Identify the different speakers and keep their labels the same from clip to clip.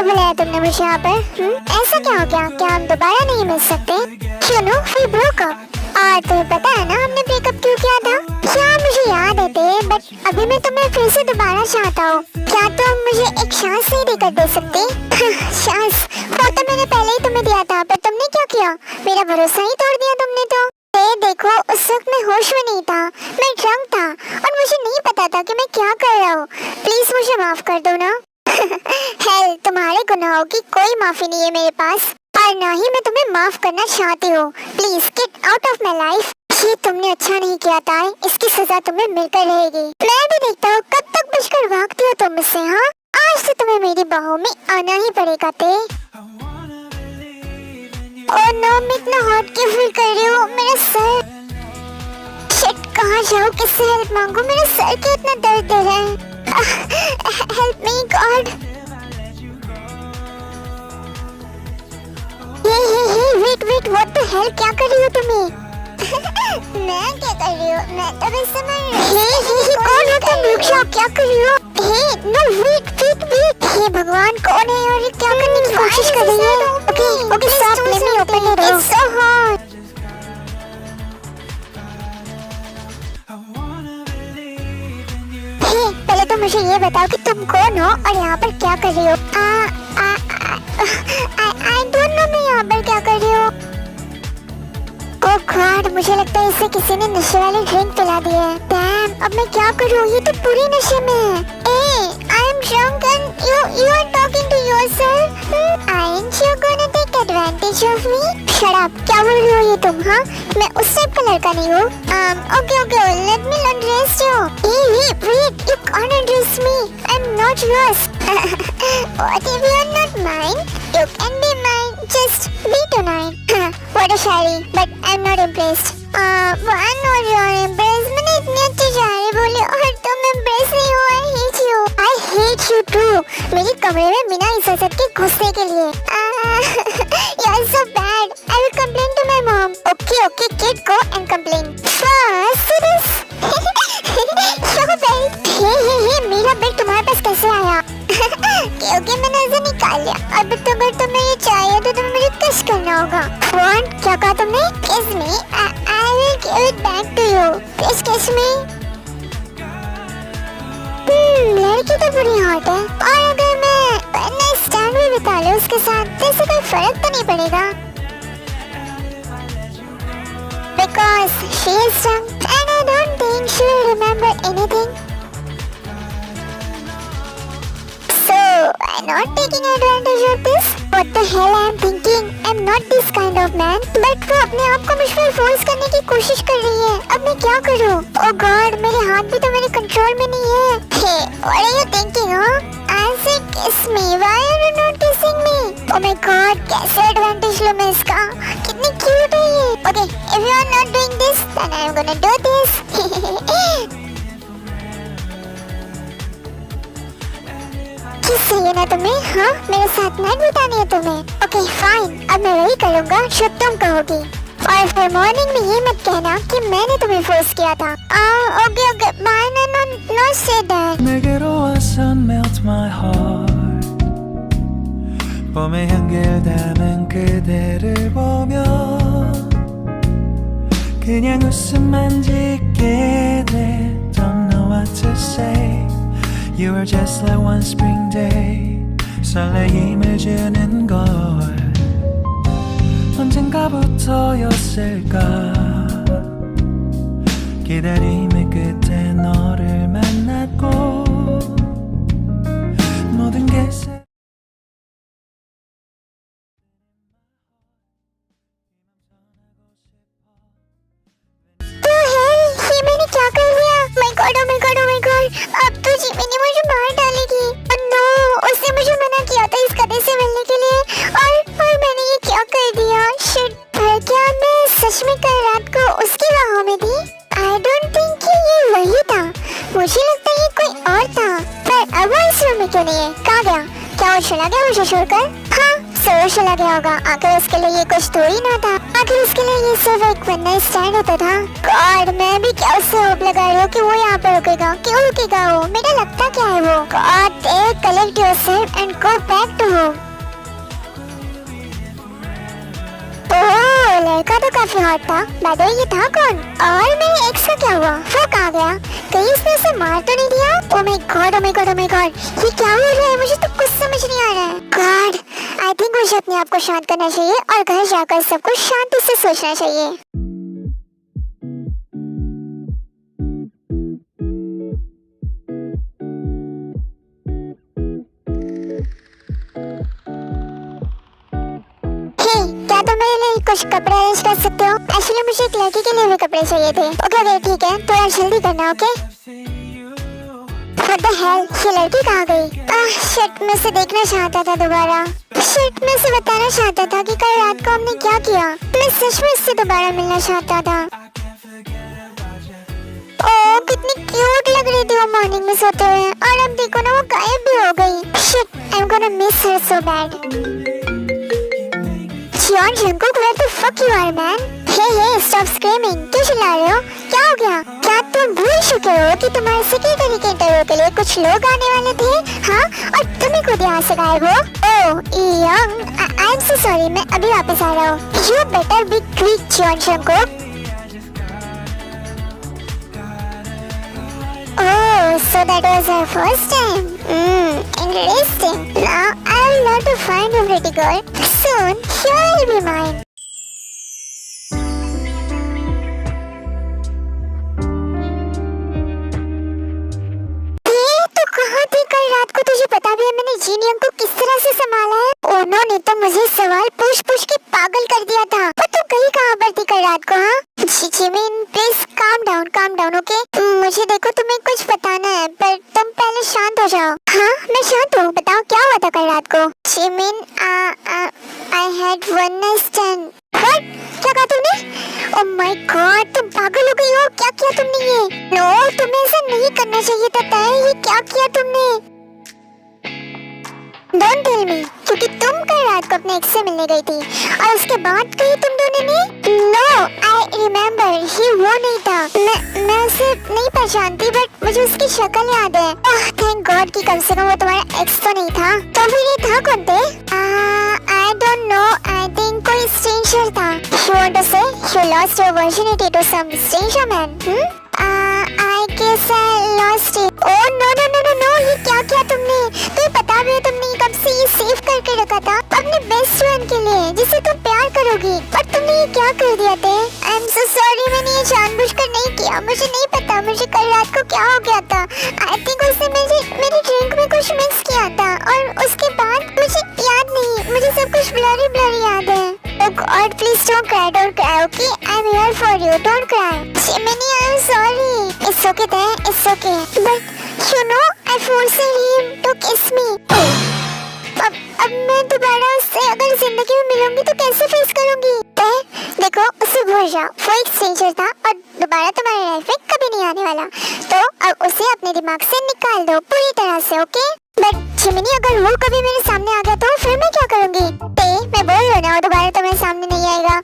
Speaker 1: क्यों बुलाया तुमने मुझे यहाँ पर? ऐसा क्या हो गया? क्या हम दोबारा नहीं मिल सकते? सुनो, we broke up। और तुम्हें पता है ना हमने ब्रेकअप क्यों किया था? क्या मुझे याद है ते, बट अभी मैं तुम्हें फिर से दोबारा चाहता हूँ। क्या तुम मुझे एक चांस नहीं देकर दे सकती? चांस? वो तो मैंने पहले ही तुम्हें दिया था, पर तुमने क्या किया? मेरा भरोसा ही तोड़ दिया तुमने तो। देखो, उस वक्त मैं होश में नहीं था, मैं ड्रंक था और मुझे नहीं पता था कि मैं क्या कर रहा हूँ। प्लीज मुझे माफ कर दो ना। हेल, तुम्हारे गुनाहों की कोई माफी नहीं है मेरे पास, और ना ही मैं तुम्हें माफ करना चाहती हूँ। Please get out of my life. ये तुमने अच्छा नहीं किया था, इसकी सजा तुम्हें मिलकर रहेगी। मैं भी देखता हूँ कब तक बचकर भागती हो तुम मुझसे। हाँ, आज से तुम्हें मेरी बाहों में आना ही पड़ेगा ते। ओह नो, मैं इतना हॉट क्यों फील कर रही हूँ? मेरा सर, शिट, कहाँ जाऊँ, किससे हेल्प मांगू? मेरे सर के इतना दर्द दे रहा है। Help me God. Hey wait wait, what the hell, क्या कर रही हो तुम्हें? मैं क्या कर रही हूँ? मैं तो बस हे कौन हो तुम? रुक जाओ, क्या कर रही हो? हे नो, वेट वेट वेट। हे भगवान, कौन है और ये क्या करने की कोशिश कर रही है? Okay okay, stop, let me open it. It's so hot. Hey, पहले तो मुझे ये बताओ कि तुम कौन हो और यहाँ पर क्या कर रही हो? आई डोंट नो, मैं यहाँ पर क्या कर रही हूँ। ओह गॉड, मुझे लगता है इसे किसी ने नशे वाली ड्रिंक पिला दी है। डैम, अब मैं क्या करूँ? ये तो पूरी नशे में है। I am drunk and you are talking to yourself. Aren't you gonna take advantage of me? Shut up, क्या बोल रही हो ये तुम? हाँ, मैं उस टाइप का लड़का नहीं हूँ। Okay, let me undress you. Hey, wait, you can't undress me. I'm not yours. What if you are not mine? You can be mine. Just be tonight. What a Shayari, but I'm not impressed. Why not you're impressed? मैंने इतनी अच्छी शायरी बोली और तुम impressed नहीं हो। I hate you. I hate you too. मेरी कमरे में बिना इजाजत के घुसने के लिए। You're so bad. I will complain to my mom. Okay, kid, go and complain. First, this. Your bed. Hey, मेरा बेड तुम्हारे पास कैसे आया? क्योंकि मैंने इसे निकाल लिया। अब अगर तुम्हें ये चाहिए तो तुम्हें मुझे किस करना होगा। What? क्या कहा तुमने? Kiss me. I will give it back to you. Please kiss me. लड़की तो बड़ी हॉट है, और अगर मैं नेक्स्ट टाइम भी बिता लूं उसके साथ तो इससे कोई फर्क तो नहीं पड़ेगा। Because she is drunk and I don't think she will remember anything. So I'm not taking advantage of this. What the hell I am thinking? I'm not this kind of man. But वो अपने आप को मुझ पर force करने की कोशिश कर रही है। अब मैं क्या करूँ? Oh God, मेरे हाथ भी तो मेरे कंट्रोल में नहीं है। Hey, what are you thinking, huh? I said kiss me. Why are you not kissing me? Oh my God, कैसे एडवांटेज लूँ मैं इसका? कितनी क्यूट है ये। Okay, if you are not doing this, then I am gonna do this. किस चाहिए ना तुम्हें? हाँ, मेरे साथ नाइट बितानी है तुम्हें? ओके फाइन, अब मैं वही करूँगा जो तुम कहोगी, और फिर मॉर्निंग में ये मत कहना कि मैंने तुम्हें फोर्स किया था। Okay bye, no say that.
Speaker 2: 내게로 와서 melt my heart. 봄의 향기를 담은 그대를 보며 그냥 웃음만 짓게 돼. Don't know what to say. You were just like one spring day. 설레임을 주는 걸 언젠가부터였을까. 기다림의 끝에 너를 만났고 모든 게
Speaker 1: अब तो जीमिनी मुझे मार डालेगी। नो, उसने मुझे मना किया था इस गधे से मिलने के लिए, और मैंने ये क्या कर दिया। शिट, पर क्या मैं सच में कल रात को उसकी बाहों में थी? आई डोंट थिंक कि ये वही था, मुझे लगता है ये कोई और था। पर अब वो इस रूम में क्यों नहीं है? कहाँ गया? क्या वो चला गया मुझे छोड़कर? हाँ, सोच चला गया होगा। आखिर उसके लिए ये कुछ थोड़ी ना था, आखिर उसके लिए ये सिर्फ एक वन नाइट स्टैंड होता था। गॉड, मैं भी क्या उससे होप लगा रही हूँ कि वो यहाँ पर रुकेगा। क्यों रुकेगा वो? मेरा लगता क्या है वो? God, collect yourself and go back to home. Oh, लड़का तो काफी हॉट था। बाय द वे, ये था कौन? और मेरे एक्स का क्या हुआ? वो कहाँ गया? कहीं उसने उसे मार तो नहीं दिया? Oh my God, oh my God, oh my God, ये क्या हो रहा है? मुझे तो कुछ समझ नहीं आ रहा है। गॉड, आई थिंक मुझे अपने आप को शांत करना चाहिए और घर जाकर सब कुछ शांति से सोचना चाहिए। कुछ कपड़े अरेंज कर सकते हो? एक्चुअली मुझे एक लड़की के लिए भी कपड़े चाहिए थे। ओके ठीक है, थोड़ा जल्दी करना। ओके व्हाट द हेल, ये लड़की कहाँ गई? शिट, मैं इसे देखना चाहता था दोबारा। शिट, मैं इसे बताना चाहता था कि कल रात को हमने क्या किया। मैं सच में इससे दोबारा मिलना चाहता था। ओह, कितनी क्यूट लग रही थी वो मॉर्निंग में सोते हुए, और अब देखो ना वो गायब भी हो गई। Shit, I am gonna miss her so bad. Jiyeon Jungkook, where the fuck you are, man? Hey, stop screaming! क्यों चिल्ला रहे हो? क्या हो गया? क्या तुम भूल चुके हो कि तुम्हारे सेक्रेटरी के इंटरव्यू के लिए कुछ लोग आने वाले थे? हाँ, और तुम ही खुद यहाँ से गायब हो? Oh, young, I am so sorry, मैं अभी वापस आ रहा हूँ। You better be quick, Jiyeon Jungkook. Oh, so that was our first time. Interesting. Now I will love to find a pretty girl. Soon, she will be mine. ये तो कहाँ थी कल रात को? तुझे पता भी है मैंने जीनियम को किस तरह से संभाला है? उन्होंने तो मुझे सवाल पूछ के पागल कर दिया था। पर तू गई कहाँ पर थी कल रात को? हाँ, Jimin please calm down, okay? मुझे देखो तुम्हें कुछ बताना है, पर तुम पहले शांत हो जाओ। हाँ, मैं शांत हूँ। बताओ क्या हुआ था कल रात को? Jimin, I had one night stand. What? क्या कहा तुमने? Oh my God, तुम पागल हो गई हो? क्या किया तुमने ये? नो, तुम्हें ऐसा नहीं करना चाहिए था। तय, ये क्या किया तुमने? Don't tell me, क्योंकि तुम कल रात को अपने एक्स से मिलने गई थी और उसके बाद कही तुम दोनों ने? No, I remember, ये वो नहीं था। मैं उसे नहीं पहचानती, बट मुझे उसकी शक्ल याद है। Thank God कि कम से कम वो तुम्हारा एक्स तो नहीं था। तो फिर ये था कौन थे? I don't know, I think कोई stranger था। You want to say you lost your virginity to some stranger man? I guess I lost it. Oh no, ये क्या किया तुमने? तुम्हें पता भी है तुमने कब से ये सेव करके रखा था अपने बेस्ट फ्रेंड के लिए जिसे तुम प्यार करोगी, पर तुमने ये क्या कर दिया थे? आई एम सो सॉरी, मैंने ये जानबूझकर नहीं किया। मुझे नहीं पता मुझे कल रात को क्या हो गया था। आई थिंक उसने मेरी ड्रिंक में कुछ मिक्स किया था और उसके बाद मुझे याद नहीं, मुझे सब कुछ ब्लरी याद है। Oh God, please don't cry, okay? I'm here for you, don't cry. Jiminy, I'm sorry. It's okay there, it's okay. But you know, I forced him to kiss me. अब मैं दोबारा उससे अगर जिंदगी में मिलूंगी तो कैसे फेस करूंगी? देखो, उससे भूल जाओ, वो एक स्ट्रेंजर था और दोबारा तुम्हारी लाइफ में कभी नहीं आने वाला। तो अब उसे अपने दिमाग से निकाल दो पूरी तरह से, ओके? बट जिमिनी, अगर वो कभी मेरे सामने आ गया तो फिर मैं क्या करूंगी? मैं बोल रही हूँ ना, वो दोबारा तुम्हारे सामने नहीं आएगा।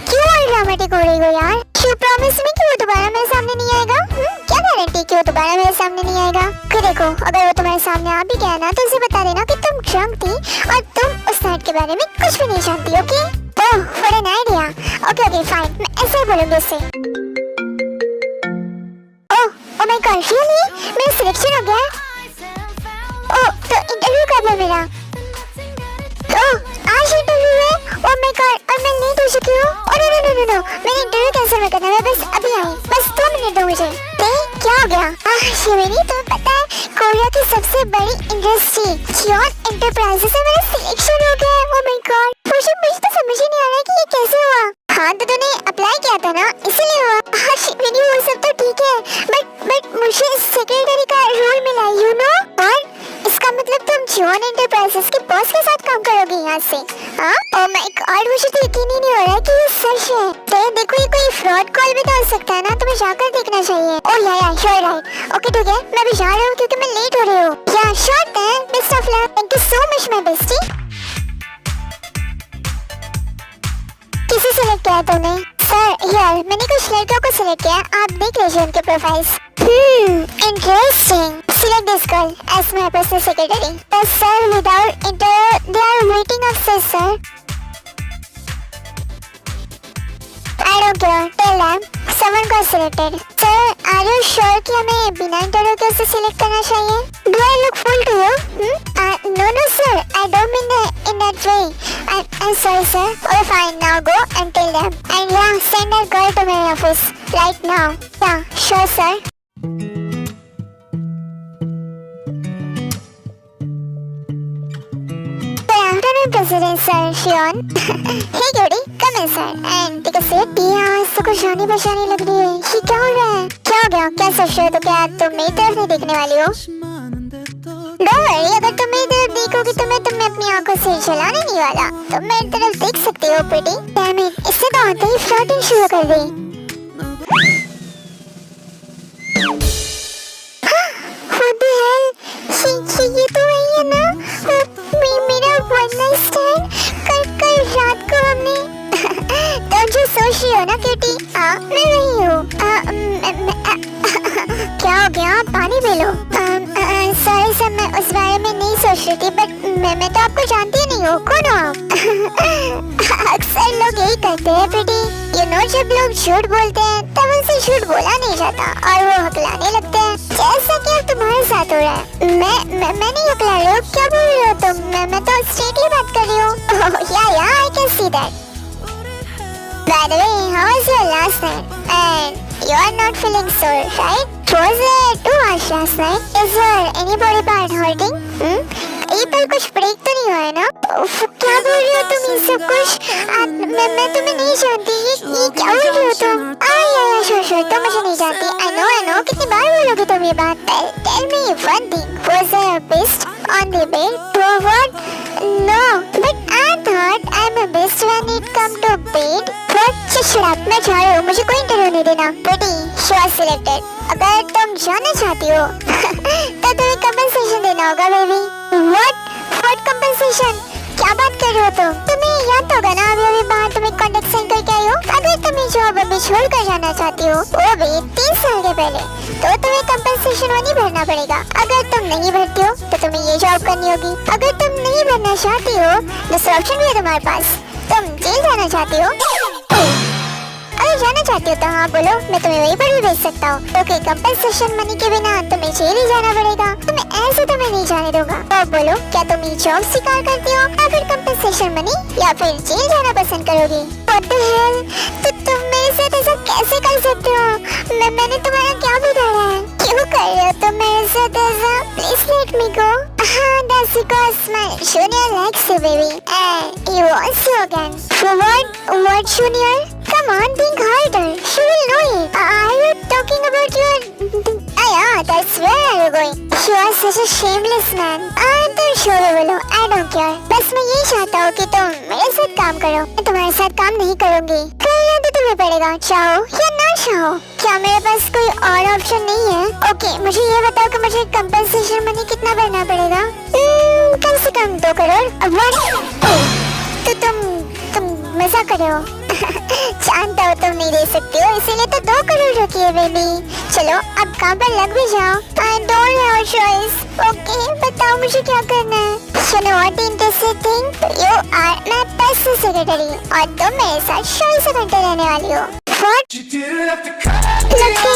Speaker 1: क्यों और ड्रामेटिक हो रही हो यार? You promise me कि वो दोबारा मेरे सामने नहीं आएगा? क्या गारंटी कि वो दोबारा मेरे सामने नहीं आएगा? कि देखो, अगर वो तुम्हारे सामने आ भी गया ना तो उसे बता देना कि तुम ड्रंक थी और तुम उस नाइट के बारे में कुछ भी नहीं जानती, okay? Oh, what an idea. Okay fine, मैं ऐसे ही बोलूंगी उससे। Oh my God, really? मेरा सिलेक्शन हो गया? ओह, तो इंटरव्यू कब है मेरा? ओह, आज इंटरव्यू है? ओह माय गॉड, और मैं लेट हो चुकी हूँ। नो, मेरा इंटरव्यू कैंसिल मत करना, मैं बस अभी आई, बस 2 मिनट दो मुझे। क्या हो गया? शिवानी, तुम्हें पता है कोरिया की सबसे बड़ी इंडस्ट्री जियोन एंटरप्राइजेस में मेरा सिलेक्शन हो गया है। ओह माय गॉड, मुझे तो समझ ही नहीं आ रहा कि ये कैसे हुआ। हाँ, तो तूने अप्लाई किया था ना, इसीलिए हुआ। शिवानी, वो सब तो ठीक है, बट मुझे सेक्रेटरी का रोल मिला, यू नो? और इसका मतलब तुम जियोन एंटरप्राइजेस के बॉस के साथ काम करोगे यहाँ से? हाँ? ओह माय गॉड, मुझे तो यकीन ही नहीं हो रहा है कि ये सच है। देखो, ये कोई फ्रॉड कॉल भी तो हो सकता है ना, तुम्हें जाकर देखना चाहिए। ओह या यू आर राइट। ओके ठीक है, मैं भी जा रही हूँ क्योंकि मैं लेट हो रही हूँ। या sure, best of luck. Thank you so much my bestie. Select किया तुमने? सर यार मैंने कुछ लड़कियों को सिलेक्ट किया, आप देख लीजिए उनके profiles. Interesting. Select this girl as my personal secretary. Sir, without they are waiting upstairs, sir. I don't care. Tell them. Someone got selected. Sir, are you sure कि हमें बिना इंटरव्यू के उसे सिलेक्ट करना चाहिए? Do I look fool to you? No, sir. I don't mean in that way. I'm sorry, sir. Oh, fine. Now go and tell them. And yeah, send that girl to my office right now. Yeah, sure, sir. President sir, Shion. Hey Jody, come in sir and take a seat. आज तो कुछ जानी पहचानी लग रही है। ये क्या हो रहा है? क्या हो गया? क्या सोच रहे हो? तो क्या तुम मेरी तरफ नहीं देखने वाली हो? Don't worry, अगर तुम मेरी तरफ देखोगी तो मैं तुम्हें अपनी आंखों से जलाने नहीं वाला। तुम मेरी तरफ देख सकती हो बेटी। Damn it, इससे तो आते ही फ्लर्टिंग शुरू कर दी। What the hell? ये तो वही है ना? मेरा one night stand कल रात को हमने तुम जो सोच रही हो ना क्यूटी, मैं वही हूँ। क्या हो गया? पानी पी लो। सॉरी सर, मैं उस बारे में नहीं सोच रही थी, बट मैं तो आपको जानती ही नहीं हूँ। कौन हो आप? अक्सर लोग यही करते हैं बेटी, यू नो, जब लोग झूठ बोलते हैं तब उनसे झूठ बोला नहीं जाता और वो हकलाने लगते हैं, जैसा कि अब तुम्हारे साथ हो रहा है। मैं नहीं हकला रही हूँ। क्या बोल रही हो तुम? मैं तो स्ट्रेटली बात कर रही हूँ। या I can see that. By the way, how was your last night? And you are not feeling sore, right? Was it too harsh last night? Is there any body part hurting? ये पर कुछ break तो नहीं हुआ है ना? क्या बोल रही हो तुम? ये सब कुछ मैं तुम्हें नहीं जानती। ये क्या बोल रही हो तुम? श्योर तुम मुझे नहीं जानती। I know कितनी बार बोलोगे तुम ये बात? Tell me one thing. Was I a beast on the bed? To what? No, but I thought I'm a beast when it come to bed. What? Shut up, मैं जा रही हूँ, मुझे कोई इंटरव्यू नहीं देना। बेटी, you are selected. अगर तुम जाना चाहती हो तो तुम्हें कंपनसेशन देना होगा बेबी। What compensation? क्या बात कर रहे हो तुम? तुम्हें याद होगा ना अभी बाहर तुम्हें कॉन्ट्रैक्ट साइन करके आई हो। अगर तुम ये जॉब अभी छोड़ कर जाना चाहती हो, वो भी 3 साल के पहले, तो तुम्हें कंपनसेशन मनी भरना पड़ेगा। अगर तुम नहीं भरती हो तो तुम्हें ये जॉब करनी होगी। अगर तुम नहीं भरना चाहती हो, दूसरा ऑप्शन भी है तुम्हारे पास, तुम जेल जाना चाहती हो। अगर जाना चाहती हो तो हाँ बोलो, मैं तुम्हें वहीं पर भी भेज सकता हूँ। क्योंकि कंपनसेशन मनी के बिना तुम्हें जेल ही जाना पड़ेगा। तुम्हें ऐसे तो मैं नहीं जाने दूंगा। तो बोलो, क्या तुम ये जॉब स्वीकार करती हो या फिर कंपनसेशन मनी या फिर जेल जाना पसंद करोगी? What the hell? तो तुम मेरे साथ ऐसा कैसे कर सकते हो? मैंने तुम्हारा क्या बिगाड़ा है? क्यों कर रहे हो तुम मेरे साथ ऐसा? Please let me go. That's because my junior likes you, baby, and he wants you again. What junior? Come on, think harder. She will know it. Are you talking about your? Yeah, that's where are you going? You are such a shameless man. तुम छोड़ो बोलो, I don't care. बस मैं यही चाहता हूँ कि तुम मेरे साथ काम करो। मैं तुम्हारे साथ काम नहीं करूँगी। करना तो तुम्हें पड़ेगा, चाहो या ना चाहो। क्या मेरे पास कोई और ऑप्शन नहीं है? ओके, मुझे ये बताओ कि मुझे कंपनसेशन मनी कितना भरना पड़ेगा? कम से कम 2 करोड़। तो तुम मजाक कर रहे हो? जानता हो तुम नहीं दे सकती हो, इसीलिए तो 2 करोड़ रखी है बेबी। चलो अब काम पर लग भी जाओ। I don't have a choice. Okay, बताओ मुझे क्या करना है? You know what the interesting thing? You are my personal secretary और तुम मेरे साथ 24 घंटे रहने वाली हो। What? लगती